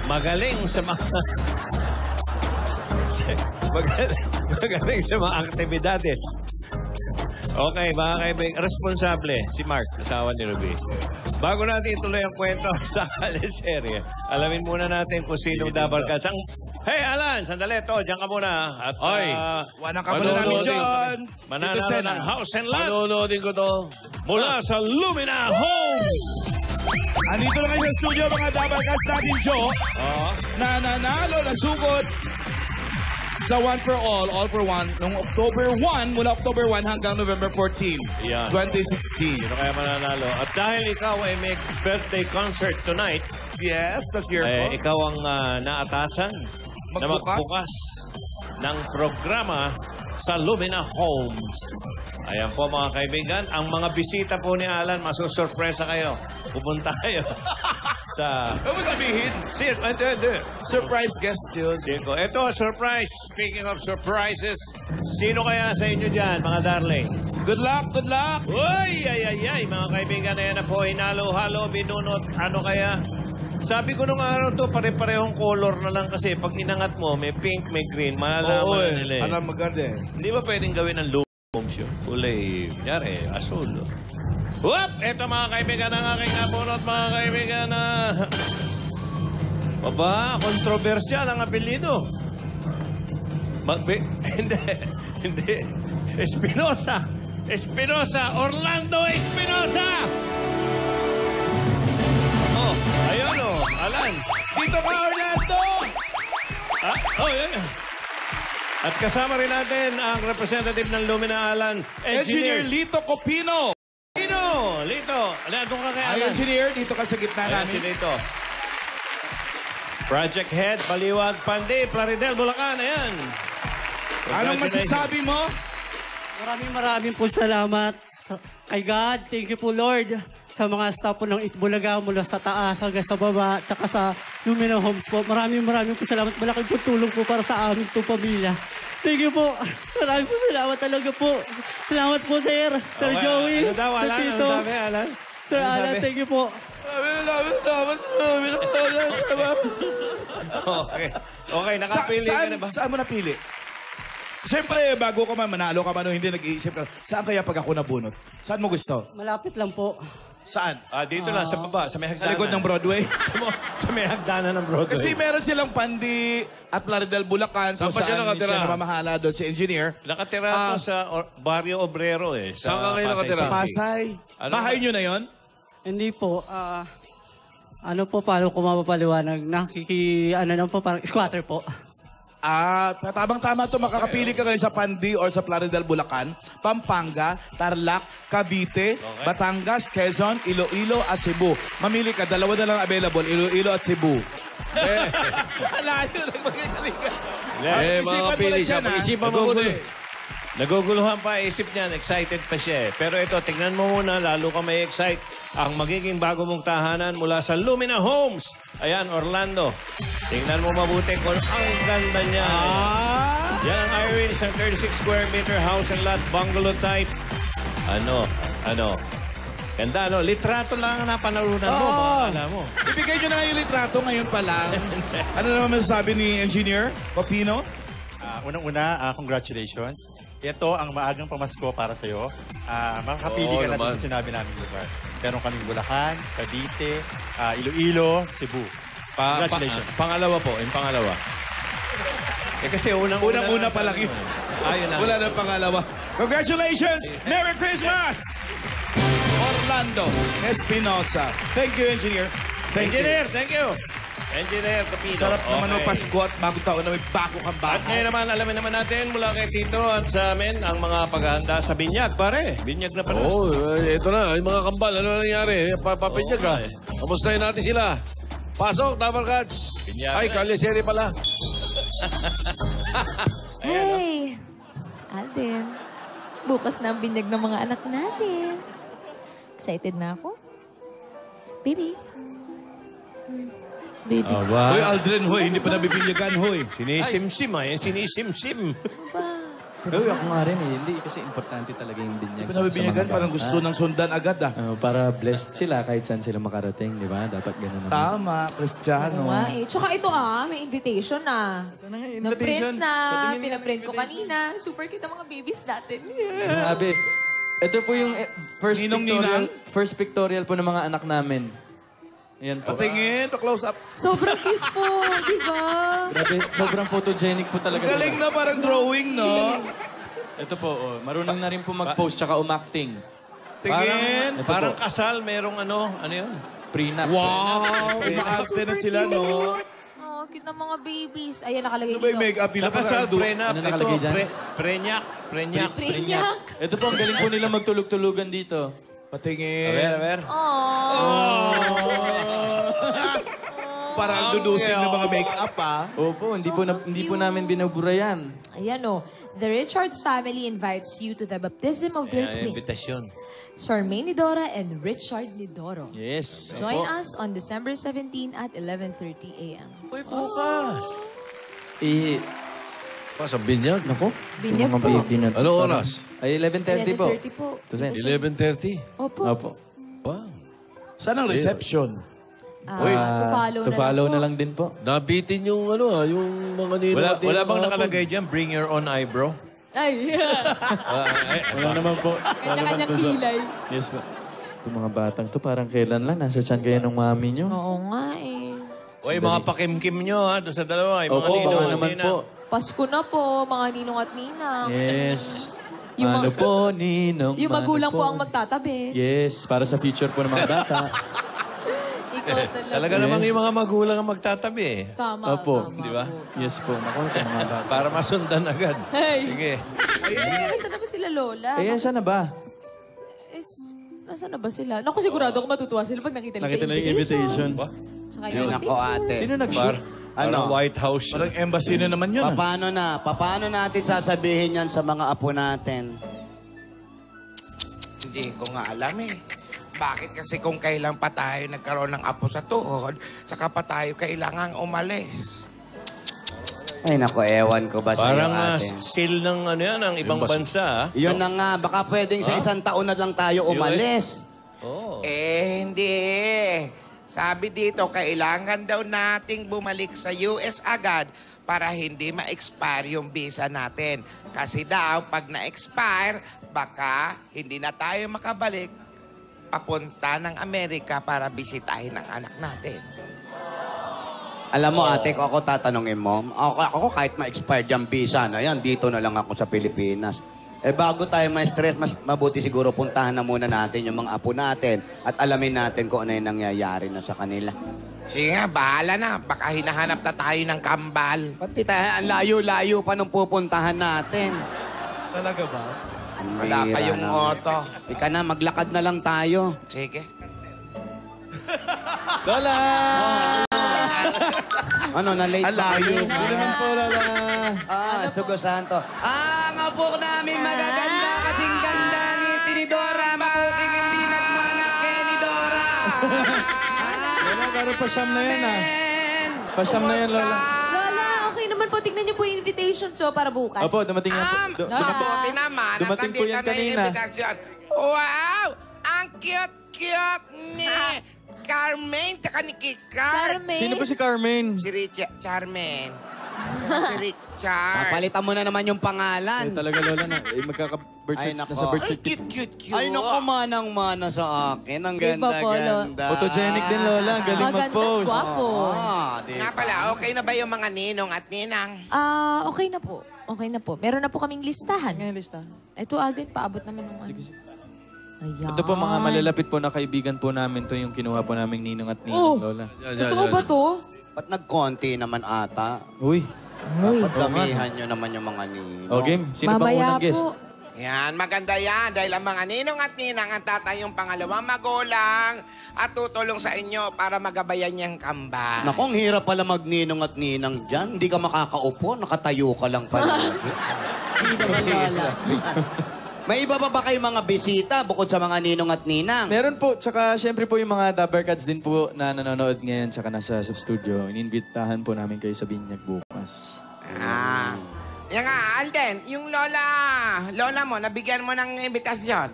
magaling sa mga... magaling sa mga aktibidades. Okay, mga kaibigan, responsable si Mark, asawa ni Ruby. Bago natin ituloy ang kwento sa kaliserye, alamin muna natin kung sino dabarkas. Hey, Alan, sandali to, diyan ka muna. At, wala ka muna namin dyan. Mananalo ng house and lot. Panonoodin ko to. Mula sa Lumina Homes. Andito na kayo sa studio, mga dabarkas natin, Joe. Na nanalo na sugod sa One for All for One, noong October 1, mula October 1 hanggang November 14, yeah. 2016. Sino kaya mananalo? At dahil ikaw ay may birthday concert tonight, yes, that's your fault. Ikaw ang naatasan na magbukas ng programa sa Lumina Homes. Ayan po mga kaibigan, ang mga bisita po ni Alan, masusurpresa kayo. Pupunta kayo sa... Ano mo sabihin? Surprise guest yun. Ito, surprise. Speaking of surprises, sino kaya sa inyo dyan, mga darling? Good luck, good luck! Uy, ay, mga kaibigan, ayan na po, hinalo-halo, binunot, ano kaya? Sabi ko nung araw to, pare-parehong color na lang kasi pag inangat mo, may pink, may green, malalaman na nila eh. Alam maganda eh. Hindi ba pwedeng gawin ng homes yun? Kulay, yari, asul. Whoop! Ito mga kaibigan ang aking nabunot, mga kaibigan na... Aba, kontrobersyal ang apelido. Hindi. Espinosa. Orlando Espinosa! Oh, ayun oh, Alan. Dito ka, Orlando! Yan. At kasama rin natin ang representative ng Lumina, Alan, Engineer Lito Copino. Lito. Doon ka kay Alan. Engineer, dito ka sa gitna Ayan namin. si Lito. Project Head, Baliwag, Pandi, Plaridel, Bulacan. Ayan. Anong masasabi mo? Maraming po salamat kay God. Thank you po, Lord, sa mga staff po ng Itbulaga mula sa taas hanggang sa baba, tsaka sa Lumina Homes po. Maraming po salamat. Malaking po tulong po para sa aming po pamilya. Thank you po. Maraming po salamat talaga po. Salamat po, Sir. Sir Joey. Ano daw, Alan? Ano sabi, Alan? Sir Alan, thank you po. Okay, nakapili ka na ba? Saan mo napili? Siyempre, bago ka man, manalo ka man, hindi nag-iisip ka. Saan kaya pag ako nabunot? Saan mo gusto? Malapit lang po. Saan? Dito lang, sa baba, sa may hagdanan. Sa likod ng Broadway? Sa may hagdanan ng Broadway. Kasi meron silang Pandi at Plaridel, Bulacan. Saan pa siya nakatira? Siya namamahala doon, si Engineer. Nakatira to sa Barrio Obrero eh. Saan ka kayo nakatira? Sa Pasay. Bahay nyo na yon? Hindi po. Ano po, paano ko mapapaliwanag? Ano po, parang squatter po. Tabang-tama to, makakapili ka ngayon sa Pandi or sa Plaridel, Bulacan, Pampanga, Tarlac, Cavite, Batangas, Quezon, Iloilo at Cebu. Mamili ka, dalawa na lang available, Iloilo at Cebu. Alayo, nagmagaling ka. Mga kapili siya, pag-isipan mo muna eh. Naguguluhan pa, isip niyan, excited pa siya eh. Pero ito, tingnan mo muna, lalo ka may excite ang magiging bago mong tahanan mula sa Lumina Homes. Ayan, Orlando. Tingnan mo mabuti kung ang ganda niya. Yan ang Irene, isang 36 square meter house and lot, bungalow type. Ano? Ganda, no? Litrato lang ang napanalunan mo, alam mo. Ibigay nyo na yung litrato ngayon pa lang. Ano naman masasabi ni Engineer Copino? Unang-una, congratulations. Ito ang maagang pamasko para sa'yo. Makakapili ka natin sa sinabi namin lugar. Meron kaming Bulacan, Cavite, Iloilo, Cebu. Congratulations. Pangalawa po, yung pangalawa. Kasi unang-una pa lang yun. Ayun na. Wala na pangalawa. Congratulations! Merry Christmas! Orlando Espinosa. Thank you, Engineer. Thank you. Engineer Capino. Sarap naman ng Pasko at bagong taon na may bago kang bahay. At ngayon naman, alamin naman natin mula kay Tito at sa amin ang mga paghahanda sa binyag, pare. Binyag na pala. Ito na. Yung mga kambal. Ano nangyari? Papinyag ka. Kamustahin natin sila. Pasok, Dabarkats. Ay, kaliseri pala. Hey! Alden, bukas na ang binyag ng mga anak natin. Excited na ako. Baby. Baby. Hoy, Aldrin, hoy. Hindi pa nabibinyagan, hoy. Sinisimsim, Sinisimsim. Ba? Uy, ako nga rin eh. Hindi, kasi importante talaga yung binyag. Pinabibinyagan, parang gusto ng sundan agad ah. Para blessed sila kahit saan sila makarating, di ba? Dapat ganun naman. Tama, Oo Kristiyano. nga eh. Tsaka ito may invitation na. Na-print na. Pinaprint ko kanina. Super cute ang mga babies natin. Grabe. Ito po yung Ninong-ninang? first pictorial po ng mga anak namin. Ayan po. Patingin, pa-close up. Sobrang cute po, di ba? Grabe, sobrang photogenic po talaga Galing sila. na, parang drawing, no? Ito po, marunong na rin po mag-post tsaka umacting. Tingin. Parang kasal, merong ano yun? Prenup. Wow, umaarte na sila, no? Cute. Oh, cute ng mga babies. Ayan, nakalagay Ano ba yung dito. make-up nila? Sa kasal, prenup. Ano nakalagay dyan? Preñak. Prinyak. Ito po, ang galing po nila magtulog-tulugan dito. Patingin. A ver. Oh. Parang dudusin ng mga make-up, ah. Opo, hindi po namin binubura yan. Ayan The Richards family invites you to the baptism of their Ayan, twins. invitasyon. Charmaine Nidora and Richard Nidoro. Yes. Join us on December 17 at 11:30 a.m. Uy, bukas. Sa binyag? Nako. Binyag Mga po. baby na- Ano oras? Ay, 11:30 po. 11:30 po. 11:30? Opo. Opo. Wow. Saan ang reception? To To-follow na na lang lang din po. Nabitin yung yung mga nino. Wala bang nakalagay dyan? Bring your own eyebrow? po. Ay, Wala naman po. kanya-kanyang kilay. Yes po. Itong mga batang to, parang kailan lang. Nasa tiyan kayo ng mami nyo. Oo nga eh. Uy, mga pakimkim nyo ha, doon sa dalawa. Yung mga Opo, nino, baka naman hindi po. Pasko na po, mga ninong at ninang. Yes. Yung Ano mga- po, ninong? Yung Mano magulang po po ang magtatabi. Yes, para sa future po ng mga bata. Ikaw talaga. Talaga namang yung mga magulang ang magtatabi eh. Tama, Opo. tama Di ba? po. Yes po. Naku, itong mga bata. Para masundan agad. Hey! Sige. Nasaan na ba sila, Lola? Ayan, sana ba? Nasaan na ba sila? Naku, sigurado ako matutuwa sila pag nakita nila Nakita na yung invitation. Tsaka Ay, yung nako, ate. Sino nag-shoot? Parang White House. Parang embassy na naman yun, ah. Paano natin sasabihin yan sa mga apo natin? Hindi ko nga alam eh. Bakit kasi kung kailan pa tayo nagkaroon ng apo sa tuhod, saka pa tayo kailangang umalis. Ay, nako, ewan ko ba Parang sa'yo, ate? still ng ano yan, ng ibang bansa. Yun na nga, baka pwedeng sa isang taon na lang tayo umalis. Oh. Hindi. Sabi dito, kailangan daw nating bumalik sa US agad para hindi ma-expire yung visa natin. Kasi daw, pag na-expire, baka hindi na tayo makabalik papunta ng Amerika para bisitahin ang anak natin. Alam mo, ate, kung ako tatanungin mo, ako kahit ma-expired yung visa na yan, dito na lang ako sa Pilipinas. Bago tayo ma-stress, mas mabuti siguro puntahan na muna natin yung mga apo natin at alamin natin kung ano yung nangyayari na sa kanila. Sige nga, bahala na. Baka hinahanap na tayo ng kambal. Pati tayo, ang layo-layo pa nung pupuntahan natin. Talaga ba? Ang Wala pa bihira yung naman. auto. Ika na, maglakad na lang tayo. Sige. Lola! Ano, na-late Ang pa layo. kayo? Hindi naman po, Lola. Sugo Santo. Ang apo namin magaganda kasing ganda ni Tinidora. Maputing hindi nagmanak kay Tinidora. Lola, pero pasyam na yan, ah. Pasyam na yan, Lola. Lola, okay naman po. Tignan niyo po yung invitation so para bukas. Opo, dumating nga po. Mabuti naman. at Dumating po nandito yan na yung kanina. invitation. Wow! Ang cute-cute ni Carmen tsaka ni Kikar. Carmen. Sino po si Carmen? Si Charmen. Si Richard. Papalitan mo na naman yung Ay, pangalan. talaga, Lola, na. Magkaka-birth Ay, cert- nako. nasa birth Ay, certificate. cute. Ay, naku, manang-mana sa akin. Ang Di ba po, ganda-ganda. Photogenic din, Lola. Ang galing Maganda, mag-post. gwapo. Di Nga ba? pala, okay na ba yung mga ninong at ninang? Okay na po. Okay na po. Meron na po kaming listahan. Ngayon, lista. Ito, Alden, paabot naman ng ano. Ayan. Ito po mga malalapit po na kaibigan po namin to yung kinuha po naming ninong at ninong, Lola. Totoo ba to? Ba't nagkonti naman ata? Uy. Dapat damihan nyo naman yung mga ninong. O, game. Sino bang Mamaya unang guest? po. Yan, maganda yan. Dahil ang mga ninong at ninang ang tatay yung pangalawang magulang at tutulong sa inyo para magabayan niyang kamba. Naku, ang hirap pala magninong at ninang dyan. Hindi ka makakaupo, nakatayo ka lang pala. Hindi naman, Lola. May iba pa ba kayong mga bisita bukod sa mga ninong at ninang? Meron po. Tsaka, syempre po yung mga Dabber Cats din po na nanonood ngayon tsaka nasa sa studio. Ininbitahan po namin kayo sa Binyag bukas. Yan nga, Alden, yung lola mo, nabigyan mo ng imbitasyon.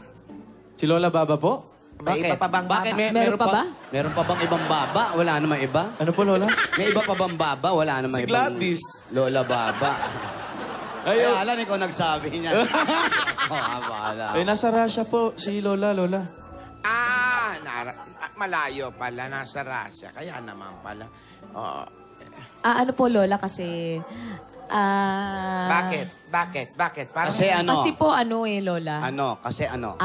Si Lola Baba po? May iba pa bang Bakit? baba? Meron pa ba? Meron pa bang ibang baba? Wala namang iba? Ano po, Lola? May iba pa bang baba? Wala namang Si ibang... Gladys. Lola Baba. Ay, alam, ikaw nagsabi niya. Bahala. Eh, nasa Russia po si Lola. Malayo pala, nasa Russia. Kaya naman pala. Oo. Ano po, Lola, kasi... Bakit? Parang Kasi ano? Kasi po, Lola? Kasi ano?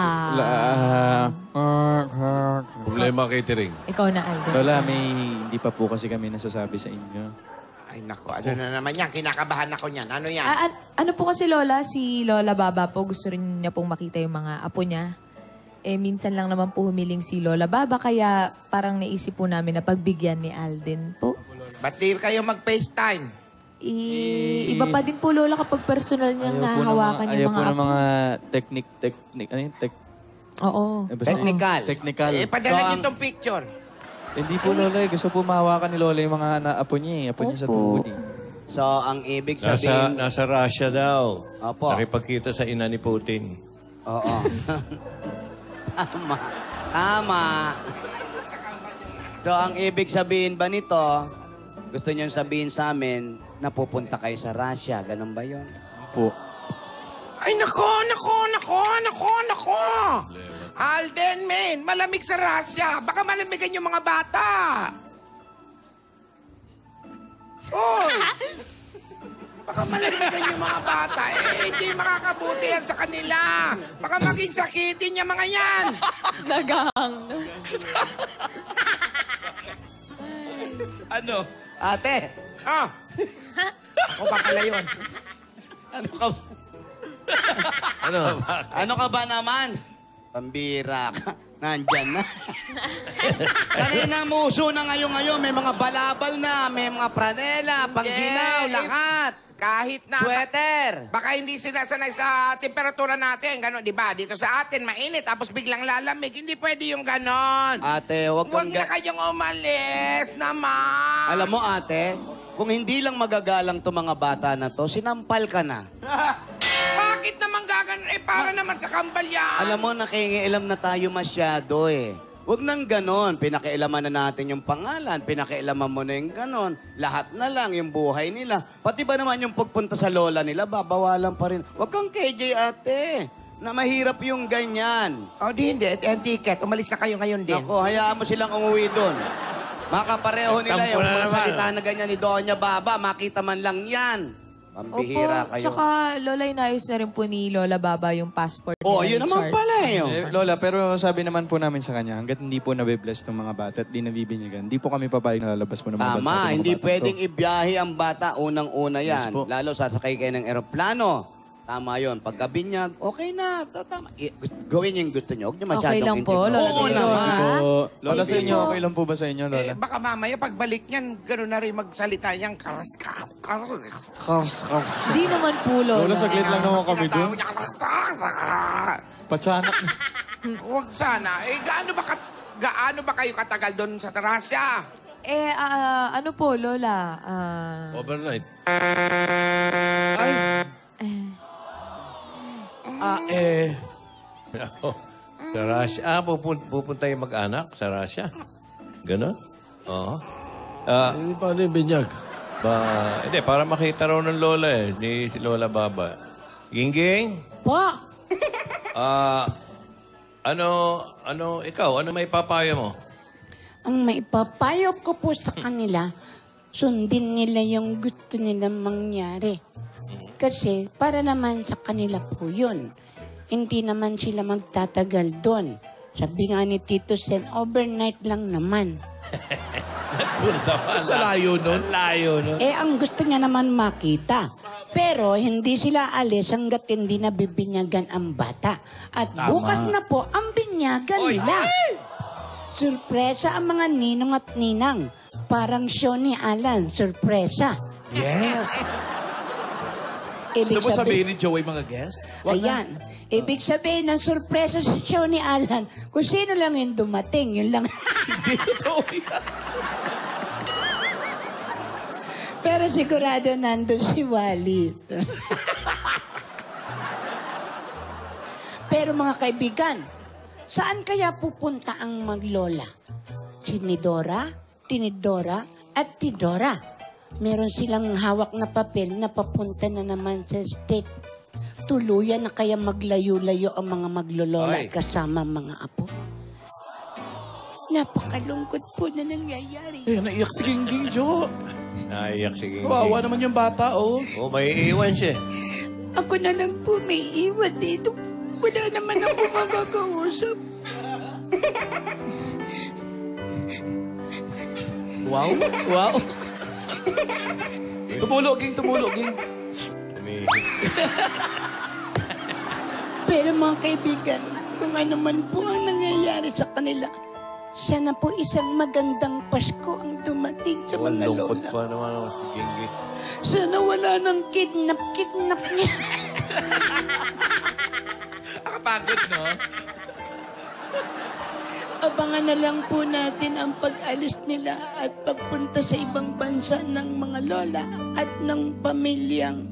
Problema catering. Ikaw na, Alden. Lola, hindi pa po kasi kami nasasabi sa inyo. Ay, naku, ano na naman yan? Kinakabahan ako niyan. Ano yan? Ano po kasi, Lola, si Lola Baba po, gusto rin niya pong makita yung mga apo niya. Minsan lang naman po humiling si Lola Baba, kaya parang naisip po namin na pagbigyan ni Alden po. Ba't di kayo mag-FaceTime? Iba pa din po, Lola, kapag personal niyang nahahawakan yung mga Ayaw po ng apo. mga technique, ano yung Oo. Technical. Technical. Padala niyo itong picture. Hindi po, Lola. Gusto po mahawakan ni Lola yung mga apo niya. Apo niya sa Opo. tubig. So, ang ibig sabihin... Nasa Russia daw. Opo. Nakipagkita sa ina ni Putin. Oo. Tama. So, ang ibig sabihin ba nito, gusto niyong sabihin sa amin, na pupunta kayo sa Russia. Ganun ba yun? Po. Ay, nako! Alden, men, malamig sa Russia. Baka malamigan yung mga bata. Oy! Baka malamigan yung mga bata. Hindi makakabuti yan sa kanila. Baka maging sakitin yung mga yan. Nagang. Ano? Ate! Ako pa pala yun. Ano ka ba naman? Pambira ka. Nandyan na. Kaninang muso na ngayon. May mga balabal na, may mga pranela, pangginaw, lahat. Kahit na... Sweater. Baka hindi sinasanay sa temperatura natin. Ganon, di ba? Dito sa atin, mainit. Tapos biglang lalamig. Hindi pwede yung ganon. Ate, huwag Huwag kang... na kayong umalis naman. Alam mo, ate, kung hindi lang magagalang to mga bata na to, sinampal ka na. Bakit naman gaganon? Para naman sa kambal yan. Alam mo, nakikialam na tayo masyado eh. Huwag nang ganon. Pinakialaman na natin yung pangalan. Pinakialaman mo na yung ganon. Lahat na lang yung buhay nila. Pati ba naman yung pagpunta sa lola nila, babawalan pa rin. Huwag kang KJ, ate. Na mahirap yung ganyan. O, di hindi. Ang ticket. Umalis na kayo ngayon din. Ako, hayaan mo silang umuwi doon. Makapareho nila Tampo yung na mga naman. salita na ganyan ni Doña Baba. Makita man lang yan. Pambihira Opo, kayo. tsaka Lola, inayos na rin po ni Lola Baba yung passport Oh, ni yun naman Richard. pala eh. Lola, pero sabi naman po namin sa kanya, hanggat hindi po nabibless ng mga bata at di nabibinyagan, hindi po kami papayag na lalabas po ng mga bansa. Tama, ng mga hindi bata pwedeng to. ibiyahe ang bata. Unang-una yan. Yes po. Lalo sasakay kayo ng eroplano. Tama yun. Pagkabinyag, okay na. Tama. Gawin yung gusto nyo. Huwag nyo masyadong Okay lang po, intindihan. Lola Oo Lola. naman. Po, Lola, sa Sige inyo, po. okay lang po ba sa inyo, Lola? Baka mamaya pagbalik niyan, gano'n na rin magsalita niyang karas. Di naman po, Lola. Lola, saglit lang naman kami doon. Tinatawag niya, karas. Patsanak. Huwag sana. Gaano ba kayo katagal doon sa Russia? Ano po, Lola? Overnight. Sa Russia. Pupunta yung mag-anak sa Russia? Ganon? Oo. Paano yung binyag? Hindi, para makita raw ng lola ni si Lola Baba. Gingging? Po, Ikaw, ano may papayo mo? ang maipapayo ko po sa kanila, sundin nila yung gusto nilang mangyari. Kasi para naman sa kanila po yun. Hindi naman sila magtatagal doon. Sabi nga ni Tito Sen, overnight lang naman. Sa layo nun. Layo, no? Ang gusto niya naman makita. Pero hindi sila alis hanggat hindi na bibinyagan ang bata. At bukas na po ang binyagan nila. Surpresa ang mga ninong at ninang. Parang show ni Alan, surpresa. Yes. Ibig Gusto mo sabihin ni Joey mga guest? Ayan. Ibig sabihin ng surpresa sa show ni Alan, kung sino lang yung dumating, yun lang. Hindi totoo yan. Pero sigurado nandun si Wally. Pero mga kaibigan, saan kaya pupunta ang maglola? Si Nidora, Tinidora, at Tidora. Meron silang hawak na papel na papunta na naman sa state. Tuluyan na kaya maglayo-layo ang mga maglolola kasama mga apo. Napakalungkot po na nangyayari. Eh, naiyak si Gingging, Jo. Naiyak si Gingging. Kawawa naman yung bata, oh. Oh, may iiwan siya. Ako na lang po may iwan dito. Wala naman ako makakausap. Wow, wow. Tumulog, Ging. Pero mga kaibigan, kung ano man po ang nangyayari sa kanila, sana po isang magandang Pasko ang dumating sa mga Lungkot lola. pa naman ako si Gingging. Sana wala nang kidnap niya. Nakapagod, no? Abangan na lang po natin ang pag-alis nila at pagpunta sa ibang bansa ng mga lola at ng pamilyang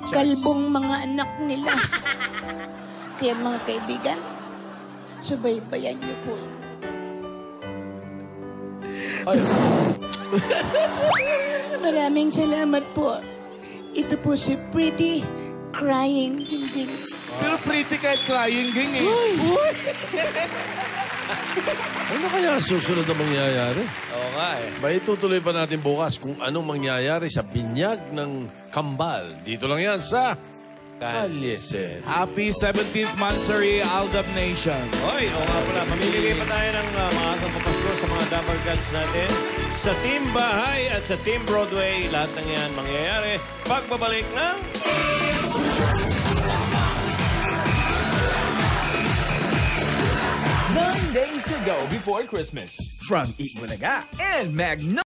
kalbong mga anak nila. Kaya mga kaibigan, subaybayan niyo po. Maraming salamat po. Ito po si Pretty Crying Gingging. Pero pretty kahit crying, Ging, eh. Ano kaya susunod na mangyayari? Oo nga eh. May tutuloy pa natin bukas kung anong mangyayari sa binyag ng Kambal. Dito lang yan sa Kalyeset. Happy 17th Monthsary, Aldab Nation. Hoy, oo nga pala. Mamimigay pa tayo ng maagang papasko sa mga Dapper Gods natin. Sa Team Bahay at sa Team Broadway, lahat ng yan mangyayari. Pagbabalik ng... Days to go before Christmas from Eat Bulaga and Magnolia.